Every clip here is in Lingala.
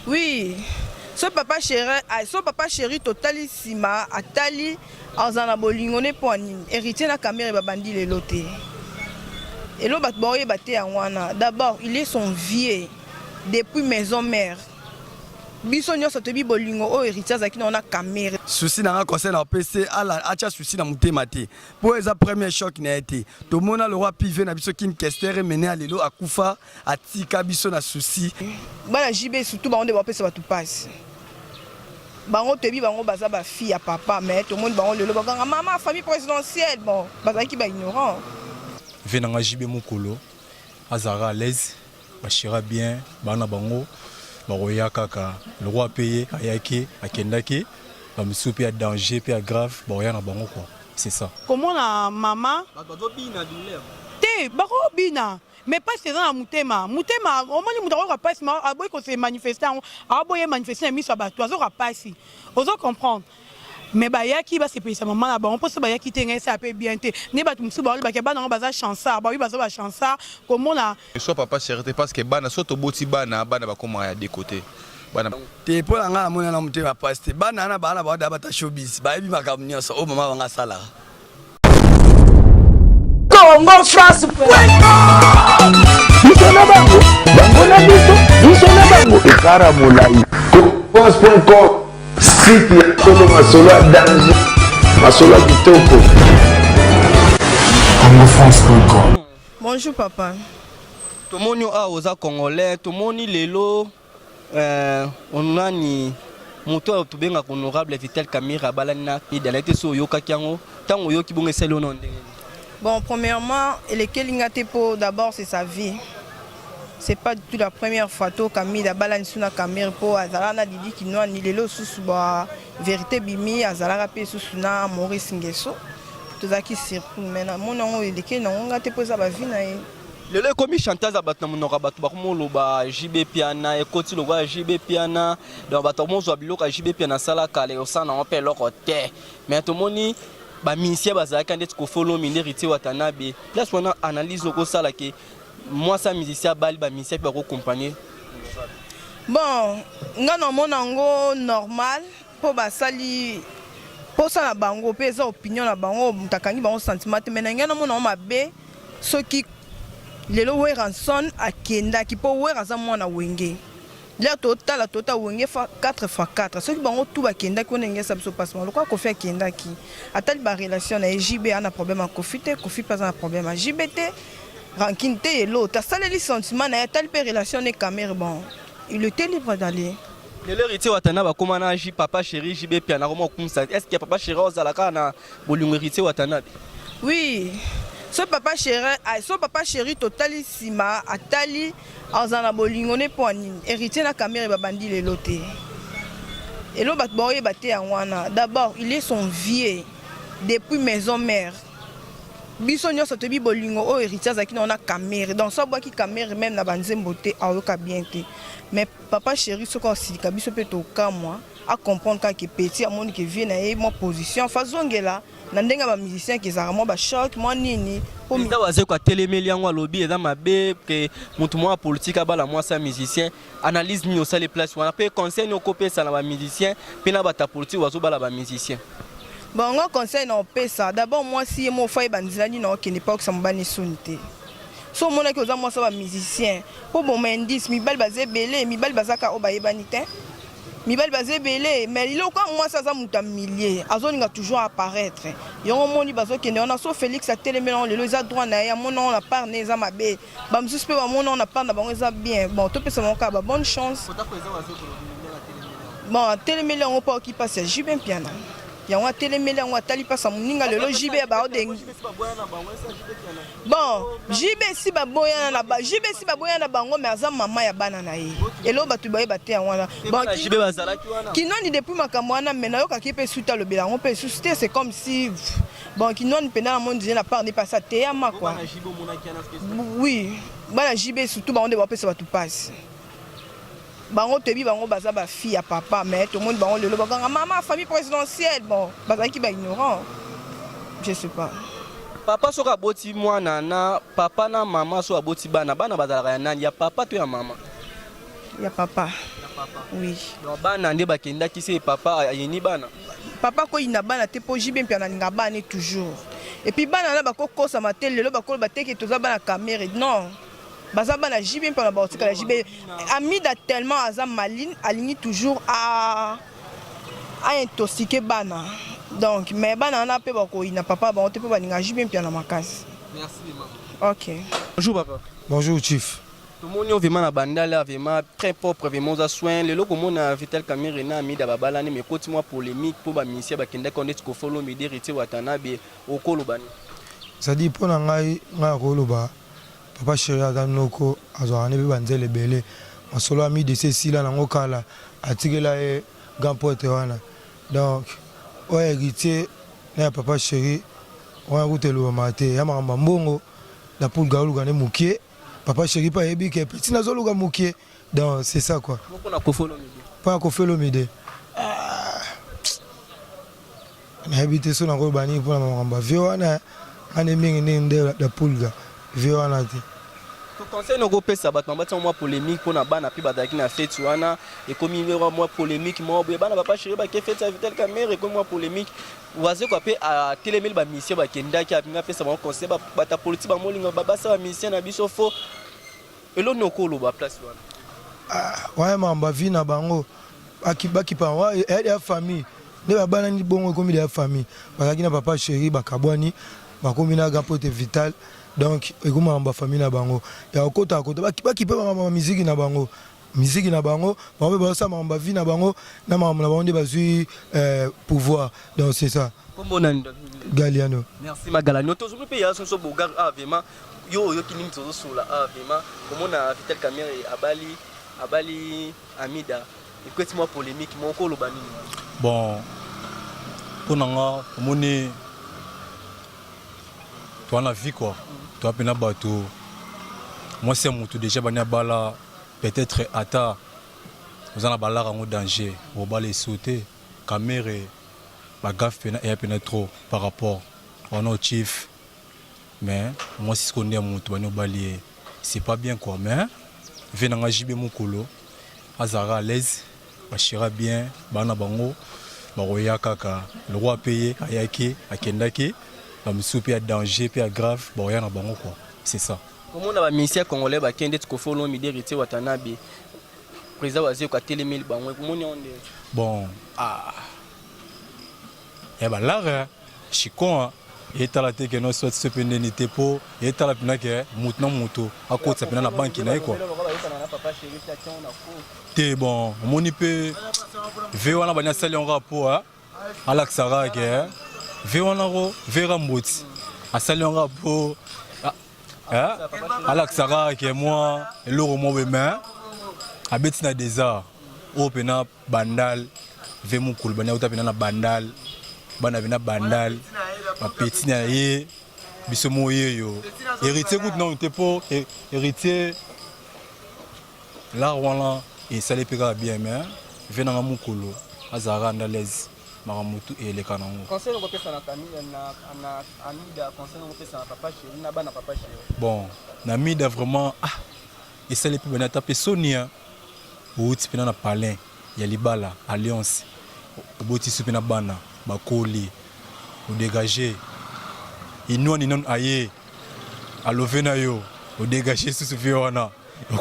Oui, son papa chéri totali sima atali azana bolingone poanine héritier na caméra babandi le loté. Et l'autre boye baté wana. D'abord, il est son vieux depuis maison mère. Bisonyo sotebi bolingo o héritier zaki na caméra. Souci na conseil na PC ala acha souci na mutema te. Pour eza premier choc na été. To mona le roi pivé na biso kin kestere mené alelo akufa atika biso na souci. Bana JB surtout ba on de ba pesa ba tout passe. Bango tebi bango baza ba fille à papa mais tout le monde bango lelo ba maman famille présidentielle bon bazaki ba ignorant. Venanga JB mukolo azara à l'aise bashira bien bana bango baroya kaka le roi payé ayaki akendaki ba misupi à danger puis à grave baroya na bango quoi c'est ça. Comment la maman bina douleur te bako bina mais pas c'est dans la mutema au moins les mutaro ka passe ma aboy ko se manifester aboy manifester mi so ba to azo ka passe ozo comprendre. Mais bayaki ba se pesa maman là ba on peut se bayaki tenga ça peut bien te ne ba tumsu ba ba ke ba na ba za chansa ba wi ba za ba chansa comment là soit papa chéri parce que bana soto boti bana ba koma ya de côté bana te pour nga mona na mutema paste bana na bana ba da bata showbiz ba yebi makamnyo so o mama nga sala Congo France Bisona bango bango na biso bisona bango ekara molai pense.com site ya solo masolo ya danger masolo ya kitoko congofrance.com. Bonjour papa. Tout le monde est congolais, tout le monde est lelo. On a ni moto to benga honorable Vital Kamira balana idalete so yoka kyango tango yoki bonge selo non. Bon, premièrement, le Kelingatepo d'abord c'est sa vie. C'est pas du tout la première fois que Camille balane sur la caméra pour Azalana Didi qui nous a ni lelo sous vérité bimi Azalara pe sous na Maurice Ngeso. Tout ça qui circule maintenant mon nom il est que non Ngatepo ça va vie na le commis chantage à battre mon rabat bakmo loba JB piana et koti loba JB piana dans batomo zo biloka JB piana sala kale osana on pe lokote mais tout moni ba ministère bazaka ndet ko follow minorité watanabe place on analyse ko sala ke moi ça musicien bali ba ministère ba ko accompagner bon ngana monango normal pour basali pour ça na bango pesa opinion na bango mutakangi bango sentiment mais ngana monango mabe ceux qui lelo we ranson akenda ki po we raza mwana wenge la total wenge 4x4 ceux qui bango tout bakenda ko nenge sabso passement le quoi ko fait akenda ki atali ba relation na JB ana problème à Kofi pas un problème à JBT ranking te l'autre ça les sentiments na atali pe relation ne caméra bon il était libre d'aller le héritier watana ba komana J papa chéri JB piana comment comme ça est-ce que papa chéri ozalaka na bolungu héritier watana oui. Son papa chéri totali sima atali azana bolingone poanine héritier na caméra babandi le loté. Et l'autre boye baté wana. D'abord, il est son vieux depuis maison mère. Bisonyo sotebi bolingo o héritier zaki na caméra. Donc ça boit qui caméra même na banzembo te ayoka bien te. Mais papa chéri soko silika biso pe to ka moi à comprendre quand que petit à mon qui vient na mon position fazongela. Nandenga ba musicien qui zara mo ba choc mo nini pour mi dawaze kwa telemeli yango lobi eza mabe que mutu mo politique abala mo sa musicien analyse ni au les places on peut conseil no copier ça na ba musicien pe na ba ta politique wazo bala ba musicien bon on conseil na pesa d'abord moi si mo fa bandilani na okene pas que ça mbani sunité so mona ki oza mo sa ba musicien pour bon indice mi bal bazé belé mi bal bazaka o ba yebanité Mibal basé belé mais il est quand moi ça muta millier azoninga toujours apparaître yongo moni bazo kende on a so Félix a télémélan le loza droit na ya mon on a part neza mabe ba msuspé ba mon on a part na bango za bien bon to pesa mon ka ba bonne chance bon télémélan on pas qui passe JB piano ya on télémélan on tali passe muninga le JB ba odeng bon JB si ba boya na ba JB si ba boya na bango mais azam mama ya bana na ye elo batu ba yebate wana bon JB bazalaki wana kinoni depuis makambo wana mais na yoka ki pe suta le bilan pe susté c'est comme si bon kinoni pendant mon disait la part n'est pas ça théâtre quoi oui bana JB surtout ba on de ba pe ça tout passe bango tebi bango baza ba fille à papa mais tout le monde bango lelo ba maman famille présidentielle bon bazaki ba ignorant je sais pas. Papa soka boti mwana na papa na maman so aboti bana bazalaka ya nani ya papa to ya maman ya papa Oui. Donc bana nde bakendaki se papa ayini bana. Papa ko ina bana te po jibe mpia na linga bana toujours. Et puis bana na bako kosa matel lelo bako bateke toza bana caméra. Non. Baza bana jibe mpia na baotika la jibe. Amida tellement aza maline aligni toujours à intoxiquer bana. Donc mais bana na pe bako ina papa ba te pe ba linga jibe mpia na makasi. Merci maman. OK. Bonjour papa. Bonjour chief. Tout le monde est vraiment bandala vraiment très propre vraiment à soin les locaux mon a Vital Kamerhe na Amida babala mais côté moi polémique pour ba ministère ba kenda connaître ko follow me dirité watanabe okolo bani. Ça dit pour ngai koloba papa chéri atanoko azorane be banzele belé masolo ami de ceci là nango kala atikela e gampote wana donc o héritier na papa chéri on a goûté le maté ya mamba mbongo la poule gaulu gané mukie papa chéri pas yebi ke petit nazolo ga mukie donc c'est ça quoi Pourquoi on a ko follow me pas ko follow me de na habité so nango bani pour na mamba viona ane mingi nde la poule ga viona ti. Tout conseil no go pesa bat mamba moi polémique pour na bana pi bataki na fête wana et comme il y a moi polémique moi bana papa chéri ba ke fête sa Vital Kamerhe comme moi polémique waze ko pe a télémel ba mission ba kenda ki apinga pesa ba conseil ba ta politique ba molinga ba sa mission na biso fo elo no ko lo ba place wana ouais mamba vie na bango baki pa wa ya famille ne ba bana ni bongo comme de famille bazaki na papa chéri ba kabwani ba komina gampote Vital. Donc ekuma mba famille na bango ya okota baki pe ma musique na bango ba ba sa mamba vie na bango na mamba na bango de bazui pouvoir donc c'est ça comme on Galiano. Merci Magalano to zo pe ya so bogar vraiment yo kini to so la vraiment comme on a Vital Kamerhe abali Amida et quoi moi polémique mon ko lo bani Bon, pour nanga moni toi la vie quoi. Toi pena bateau. Moi c'est mon tout déjà bana bala peut-être ata. Vous en a bala en danger. Vous balez sauter Kamerhe ba gaffe pena et pena trop par rapport au chief. Mais moi si ce qu'on est mon tout bana balier c'est pas bien quoi mais venanga jibe mukolo azara à l'aise bashira bien bana bango baroya kaka le roi payé ayaki akendaki bamisupi à danger puis à grave baroya na bango quoi c'est ça comment on a ministère congolais ba kende ko follow mi dirité watanabe président wazi ko télémil bango comment on est bon et bah là chikon et la tête que nous soit ce pénalité pour et la pina que moutna moto à côté ça pina na banque na quoi t'es bon mon peut vewana banya sali en rapport à l'axara que vewana ro vera moti à sali en rapport à l'axara que moi et l'euro mo bema à betina des arts au pena bandal ve mu kulbanya utapina na bandal bana bina bandal ma petit na ye biso moye yo héritier gout non te po héritier là wala et ça les pega bien mais venanga mukolo azara ndalaise maramutu et les kanango conseil on repère na famille na Amida conseil on repère na papa chéri na bana papa chéri bon na Amida vraiment et ça les pega na taper Sonia ou tipena na palin ya libala alliance oboti supena bana bakoli ou dégager inouan inon aye alovena yo ou dégager sous viona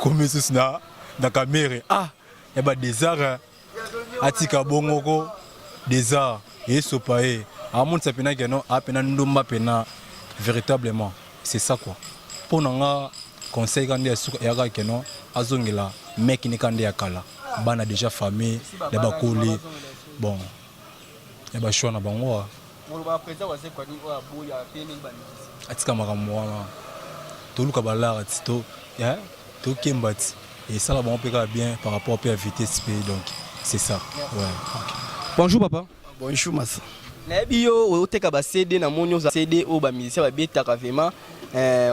comme sous na Kamerhe et ba désert atika bongoko désert et sopaé amon sapena geno apena ndomba pena véritablement c'est ça quoi pour nanga conseil quand ya suka ya keno azongela mec ni kande ya kala bana déjà famille de bakoli bon et ba choix na bango atika makambo wana toluka balara tito ya to kembati et ça là bon on bien par rapport à vitesse donc c'est ça ouais okay. Bonjour papa Bonjour Massa na biyo oteka ba CD na monyo za CD o ba musicien ba betaka vraiment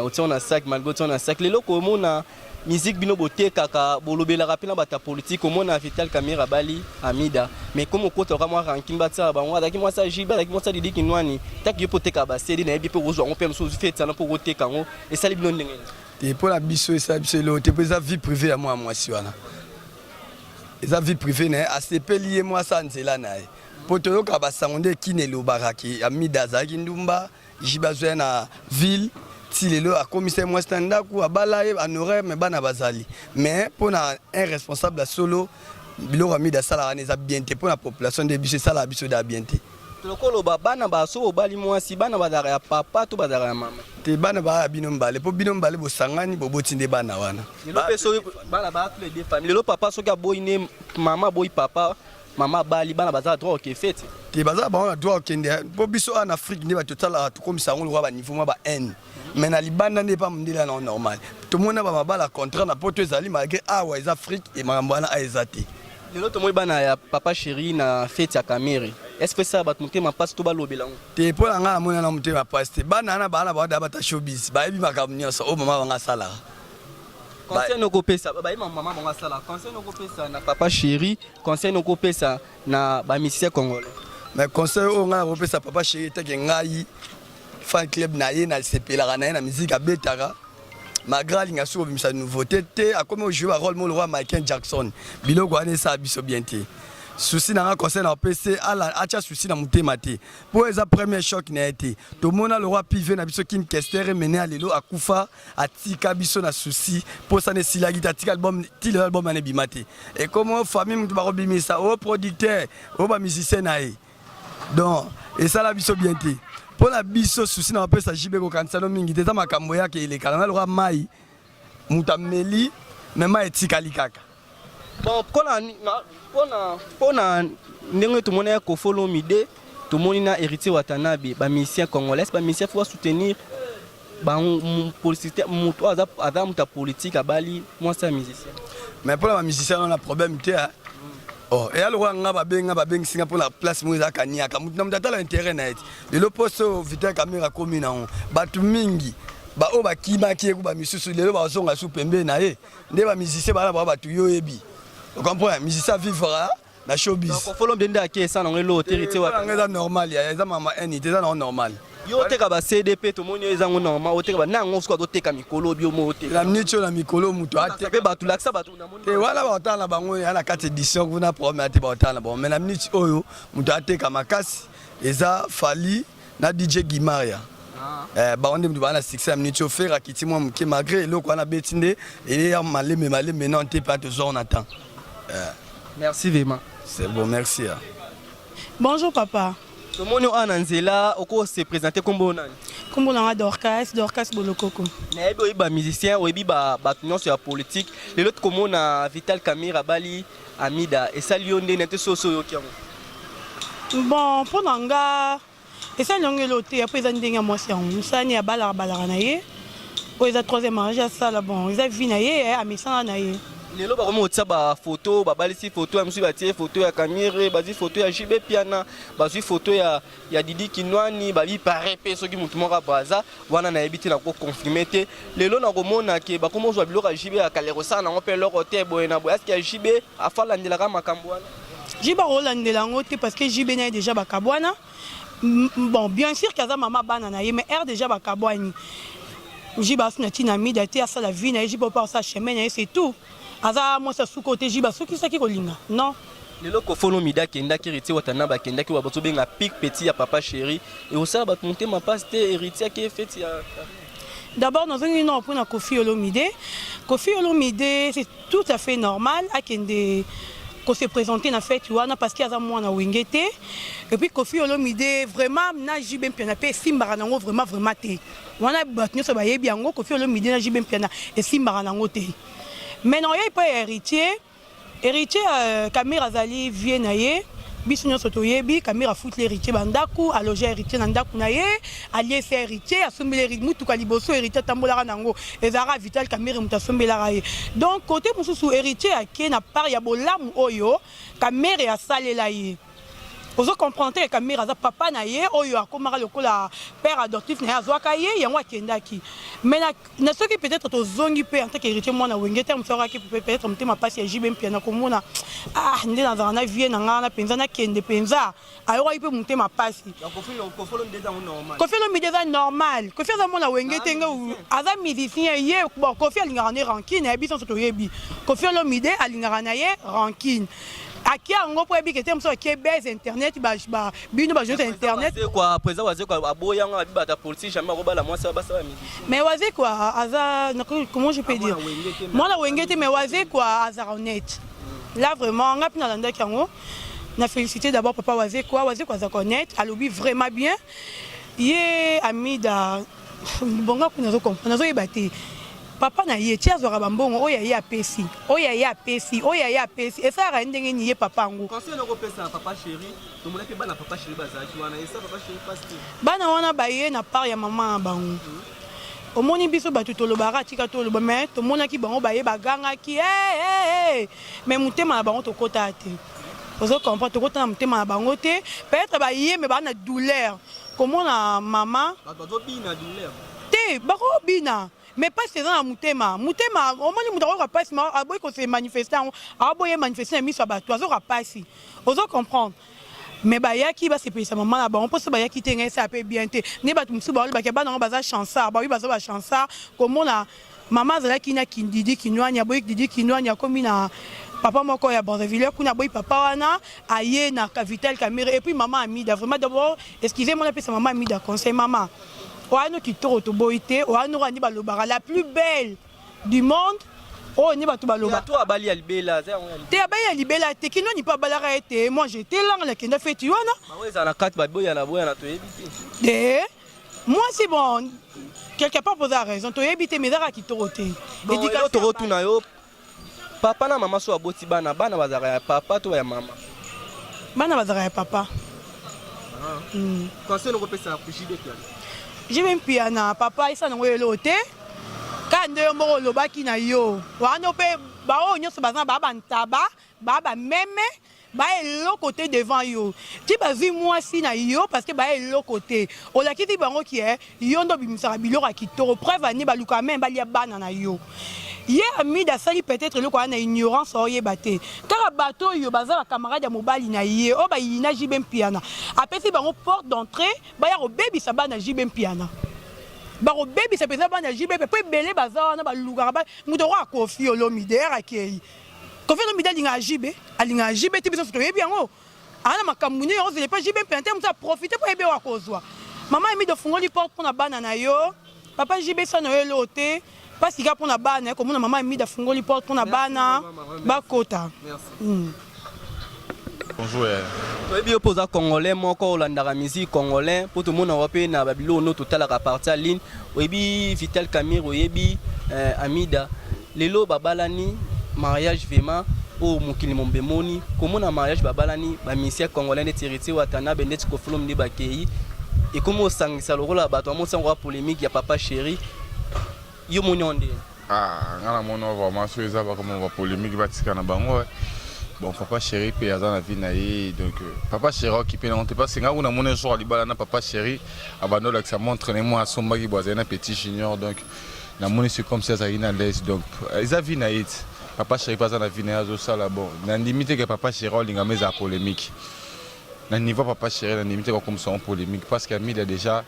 otion na sac malgré on na sac lelo ko mona musique bino boteka ka bolobela rapina bata politique au na Vital Kamerhe bali Amida mais comme okota ka moi ranking batsa ba ngwa ki moi sa jiba ki moi sa didi kinwani tak yo poteka ba CD na bi pe ozo on pe so fete na po oteka ngo et ça libino ndenge et pour la biso et ça biso le te pesa vie privée à moi si wana eza vie privée na ye asepeli ye mwasi nzela na ye mpo toyoka basango nde kini elobakaki amida azalaki ndumba jibe azwa na ville ti lelo akomisa ye mwasi na ndako abala ye anore me bana bazali mais mpo na un responsable ya solo biloko amida asalaka wana eza bien te mpo na population nde biso esalaka biso da bien te tokoloba bana baso bobali mwasi bana bazalaka ya papa to bazalaka ya mama te bana baya bino mbale mpo bino mbale bosangani boboti nde bana wana bana baya tous les deux familles lelo papa soki aboyi ne mama aboyi papa mama bali bana bazala droit oke fete te bazala bango na droit okende mpo biso en Afrique nde bato totalaka tokomisa yango lokwa baniveau mwa ba haine mais na libanda nde pa mondele yango normal tomona bamabala contrat na poto ezali malgré awa eza Afrique e makambo wana eza te lelo tomoi bana ya papa chéri na fete ya Kamere est-ce que ça bato motema mpasi to balobela ngo te mpo na ngai namoni na motema mpasi te bana wana bana baoda bata showbiz bayebi makambo nyonso oyo mama bango asalaka conseil okopesa bayebi mama bango asalaka conseil okopesa na papa chéri conseil okopesa na bamisicien congolais mais conseil oyo ngai nakopesa papa chéri teke ngai fan club na ye nasepelaka na ye na musique abetaka malgré alinga soki obimisa nouveauté te akomi ojoue barole mo lokwa Michael Jackson biloko wana esala biso bien te souci na nga conseil na opese atia souci na motema te mpo eza premier choc na ye te tomona lokwa pive na biso Kim Kester mene ya lelo akufa atika biso na souci mpo sana esilaki te atika album ti lelo album wana ebima te ekomi famille motu bakobimisa o producteur o bamusicien na ye donc esala biso bien te mpo na biso souci na opesa jibe kokanisa no mingi te eza makambo yake elekala na lokwa mai moto ameli me mai etikali kaka bon mpona ndenge tomoni ya Koffi Olomide tomoni na héritier Watanabe bamisicien congolais bamisicien fo soutenir moto aza moto ya politique abali mwasi ya musicien mais mpona bamusicien wana problème te eya lokwa nga babengisinga mpona place mo ezaka niaka moto na moto atala intérêt na ye te lelo poso Vital Kamerhe akomi nango bato mingi baoyo bakimaki ye ku bamisusu lelo bazonga su pembeni na ye nde bamusicien bana bao bato yo oyebi okomprendre musicien vivra na showbiz Koffi Olomide nde ake esa nango elo héritier Watanabe eza normal eza mama eni te eza nango normal yo oteka ba CDP tomoni eza ngo normal oteka ba nango soka oteka mikolo bio mo oteka la minute na mikolo mutu ate pe bato lakisa bato na moni te wala baotala na bango ya na 4 édition kuna problème ate baotala na bango mais na minute oyo mutu ateka makasi eza Fally na DJ Gimaria baonde mutu bana succès ya minute ofera kiti mwa muke malgré eloko wana beti nde eya maleme non te pas toujours on attend merci vraiment c'est bon merci Bonjour papa. tomoni ana nzela oko se présenter kombo nani Kombo na Dorcas Bolokoko. nayebi oyebi bamusicien oyebi bato nyonso ya politique lelo tokomona Vital Kamerhe abali amida esali yo ndenge te soso oyoki yango Bon, mpo na nga esali yango elo te apo eza ndenge ya mwasi yango mosani abalaka na ye oyo eza troisième mariage asala bon eza vie na ye amesana na ye lelo bakomi kotia bafoto babalisi foto ya mosusu batie foto ya Kamerhe bazwi foto ya JB Piana bazwi foto ya Didi Kinwani bali pare mpe soki motu moko abaza wana nayebi te nakoconfirme te lelo nakomona ke bakomi ozwa biloko ya JB akale kosala nango mpe eloko te boye na boye aske ya JB afalandelaka makambo wana JB akolandela yango te parce que JB na ye déjà bakabwana bon bien sûr kaza mama bana na ye mais r déjà bakabwani JB asina ntina mida te asala vie na ye JB opa asala chemin na ye c'est tout aza mwasi asuka ote JB asukisaki kolinga non lelo Koffi Olomide akendaki héritier Watanabe akendaki bazobenga pic petit ya papa chéri et osala bato motema mpasi te héritier ake feti ya d'abord nazongi non mpona Koffi Olomide c'est tout à fait normal akende qu'on se présenter na fête wana parce qu'il y a mwana wengete et puis Koffi Olomide vraiment na JB Piana pe simbara nango vraiment te wana bato nyonso bayebi yango Koffi Olomide na JB Piana et simbara nango te mais non yai pas héritier Kamerhe azali vie na ye biso nyonso toyebi Kamerhe afuti l'héritier bandaku aloger héritier na ndaku na ye aliese héritier asombeli mutuka liboso héritier atambolaka nango ezalaka Vital Kamerhe moto asombelaka ye donc côté mosusu héritier ake na part ya bolamu oyo Kamerhe asalela ye ozo comprendre que Camille aza papa na ye oyo akomaka lokola père adoptif na ye azwaka ye yango akendaki mais na soki peut-être tozongi pe en tant qu'héritier mwana wenge te mosokaki peut-être motema pasi ya jibe mpia na komona nde nazala na vie na ngai na mpenza nakende mpenza ayokaki mpe motema pasi Kofi Olomide eza normal Kofi aza mwana wenge te nge aza musicien ye bon Kofi alingaka ne rankine ayebi sanso toyebi Kofi Olomide alingaka na ye rankine Aki ango po ebi kete mso ke base internet bino ba jeu internet quoi présent waze quoi aboya nga biba ta politique jamais ko bala moi ça ba ça midi mais waze quoi aza comment je peux dire moi la wengete mais waze quoi aza honnête là vraiment nga pina landa kango na féliciter d'abord papa waze quoi aza honnête alobi vraiment bien ye amida bonga kuna zo comprendre zo yebate papa na ye tia zora bambongo oya ye apesi esa ra ndenge ni ye papa ngo conseil no ko pesa papa chéri to mona pe bana papa chéri bazaki wana esa papa chéri parce bana wana ba ye na part ya maman bango omoni biso batu tolobaka tika toloba mais tomonaki bango ba ye bagangaki mais mutema na bango tokota te ozo comprendre tokota na mutema na bango te peut-être ba ye mais bana douleur komona mama bazo bina douleur te bako bina mais pas c'est dans mutema omoni muto ko passe ma aboy ko se manifester aboy manifester mi so ba to azo ka passe ozo comprendre mais ba yaki ba se pesa maman là ba on peut se ba yaki tenga ça peut bien te ne ba tumsu ba ba ke ba na ba chansa ba wi ba so ba chansa comment la maman zala kina kindidi kinwanya boy didi kinwanya komi na papa moko ya Bonville kuna boy papa wana aye na Capital Caméra et puis maman Amida vraiment d'abord excusez-moi la pesa maman Amida conseil maman Oano kitoro to boité, oano rani balobara la plus belle du monde. Oh ni ba to balobara. Toi abali alibela, te abali alibela te kino ni pa balara été. Moi j'étais là la kenda fête wana. Ba weza na 4 ba boya na to yebite. De moi c'est bon. Quelque part poser raison, to yebite mais dara kitoro te. Éducation to rotuna yo. Papa na maman so aboti bana bazara ya papa to ya mama. Bana bazara ya papa. Conseil no ko pesa ku jibe piano. Je vais mpia na papa isa na ngoyelo te kande yo moko lobaki na yo wana pe ba o nyonso bazana ba ntaba ba meme ba elo côté devant yo ti ba vi moi si na yo parce que ba elo côté o la kiti bango ki yo ndo bimisaka biloko kitoro preuve ani ba luka même ba lia bana na yo ye ami da sali peut-être le quoi na ignorance o yebate car bateau yo bazala camarade ya mobali na ye o ba yina jibe mpiana apesi bango porte d'entrée ba ya baby sa bana jibe mpiana ba baby sa pesa bana jibe pe belé bazala na ba luka ba muto wa Kofi Olomide akei Kofi Olomide alinga jibe ti biso to yebi yango ana makamuni yo zele pas jibe mpiana muto profiter pour yebe wa kozwa maman emi de fungoli porte pour na bana na yo papa jibe sa no elote parce qu'il y a pour la banne, comme maman a mis de fungoli porte pour la banne, bakota. Bonjour. Tu es opposé à Congolais, mon Hollanda la musique congolais, pour tout le monde européen, na Babylone, tout à la partie à ligne, Oebi Vital Camille, Oebi Amida, Lelo Babalani, mariage vraiment, au Mukili Mombemoni, comme on a mariage Babalani, ma mission congolais de territoire, Watana, Benet Koflom de Bakei, et comme on sang, ça le rôle à battre, on s'en va polémique, il y a papa chéri. Yo monionde ngana mono vraiment so eza ba comme on va polémique batika na bango bon papa chéri pe aza na vie na ye donc papa chéri qui pe na te pas singa una mono so libala na papa chéri abanola que ça montre moi à son mari boisé na petit junior donc na mono c'est comme ça ina l'aise donc eza vie na it papa chéri pas na vie na zo sala bon na limite que papa chéri linga meza polémique na niveau papa chéri na limite comme ça en polémique parce qu'il a déjà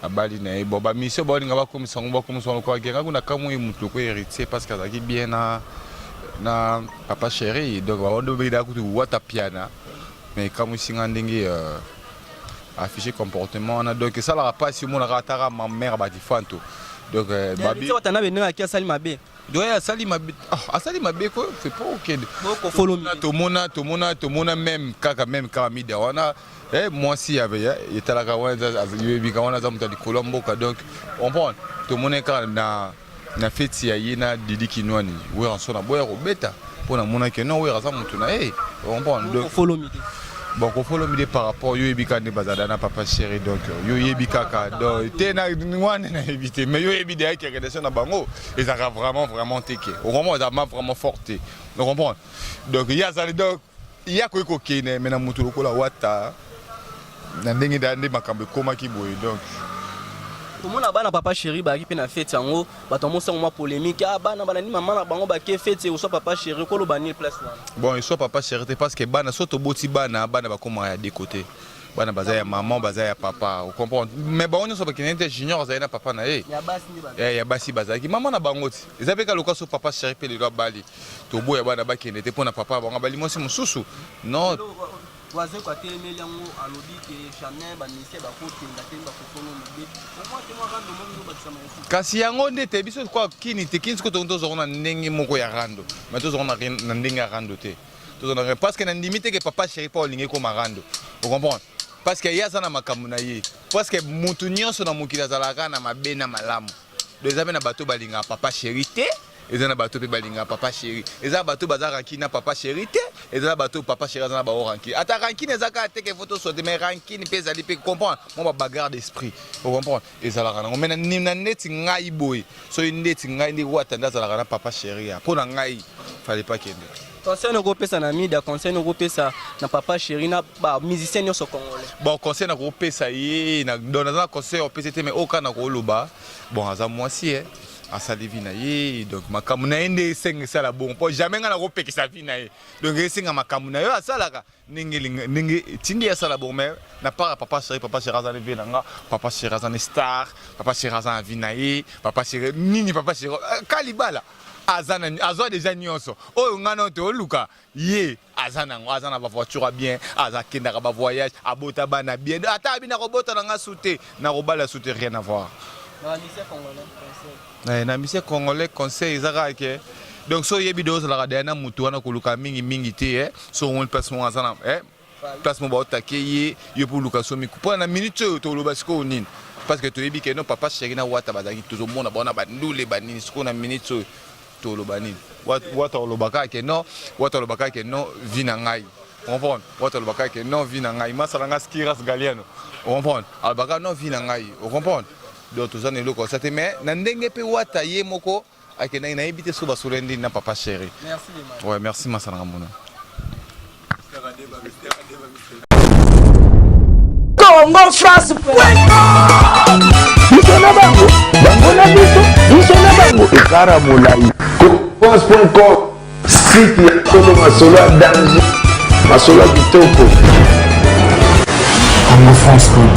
abali na bon ba mission ba linga ba comme ça ko genga kuna kamo e mutu ko héritier parce que azaki bien na papa chéri donc ba ondo be da kutu wata piana mais comme singa ndenge afficher comportement na donc ça la pas si mon ratara ma mère ba difanto donc babi watana benga ki asali mabe doit asali mabe asali mabe ko c'est pas OK ko follow to mona même kaka même kamida wana moi si avait il était là quand on a zamta di Colombo donc on prend tout le monde na fête ya yina didi kinwani we en sona boya robeta pour na mona que non we raza mutu na on prend donc follow me bon ko follow me par rapport yo ebika ne bazada na papa chéri donc yo ebika ka donc tena ngwane na éviter mais yo ebida qui relation na bango et ça va vraiment teke au moment ça m'a vraiment forté donc on prend donc il y a ça donc il y a quoi kine mais na mutu lokola wata na ndenge nde makambo ekomaki boye donc tomona bana papa chéri baki mpe na fete yango bato amosango mwa polémique bana banani mama na bango bake fete oswa papa chéri koloba nini place wana bon eswa papa chéri te parce que bana so toboti bana bakomaka ya de côté bana baza ya maman baza ya papa vous comprenez mais bango nyonso bakende te junior azali na papa na ye ya basi bazalaki mama na bango ti eza mpe kaluka so papa chéri mpe lelo abali toboya bana bakende te mpo na papa bango abali mwasi mosusu non waze kwa telemeli yango alobi ke jamais bamisie bakokenda te bakokolo lobe omwa te mwa rando moko nobakisama yosu kasi yango nde te biso kwa kini te kini siko tozoko na ndenge moko ya rando mais tozoko na ndenge ya rando te tozoko parce que na ndimi te ke papa chéri mpo olingi ekoma rando vous comprenez parce que ye aza na makambo na ye parce que mutu nyonso na mokili azalaka na mabe na malamu donc eza mpe na bato balingaka papa chéri te eza na bato mpe balingaka papa chéri eza na bato baza rankine na papa chéri te eza na bato papa chéri aza na bao rankine ata rankine eza kaka teke foto sote mais rankine mpe ezali mpe comprendre mwa babagarre d'esprit ocomprendre ezalaka nango mai na ndeti ngai boye soki ndeti ngai nde wata nde azalaka na papa chéri ya mpo na ngai fale pa kende conseil nakopesa na mida conseil nakopesa na papa chéri na bamusicien nyonso congolais bon conseil nakopesa ye naza na conseil opesa te mais oka nakoloba bon aza mwasi asali vi na ye donc makambo na ye nde esenga esala bongo mpo jamais ngai nakopekisa vi na ye donc esenga makambo na yo asalaka ndenge etindi asala bongo mais na part ya papa chéri aza na vie na nga papa chéri aza na star papa chéri aza na vi na ye papa chéri nini papa chéri kalibala azwa déjà nyonso oyo ngai no te oluka ye aza nango aza na bavoiture bien aza kendaka bavoyage abota bana bien ata abina kobota na nga su te na kobala su te rien à voir na mise congolais conseil ezaka ke donc so yebi de ozalaka deya na mutu wana koluka mingi te so omoni place mo aza na place mo baotake ye yo mpo oluka so miku mpona na minute oyo toloba sikoyo nini parce que toyebi ke no papa chéri na wata bazalaki tozomona baona bandule banini sikoyo na minute oyo toloba nini wata olobaka ke non wata olobaka ke non vi na ngai comprendre wata olobaka ke non vi na ngai masala nga skiras galiano comprendre alobaka non vi na ngai comprendre donc toza na eloko sa te mais na ndenge mpe wata ye moko akendaki nayebi te so basolo ndini na papa chéri ouais merci masala nga mona Congo France biso na bango na biso na bango ekara molai France.com site ya tolo masolo ya danger masolo ya kitoko Congo France.com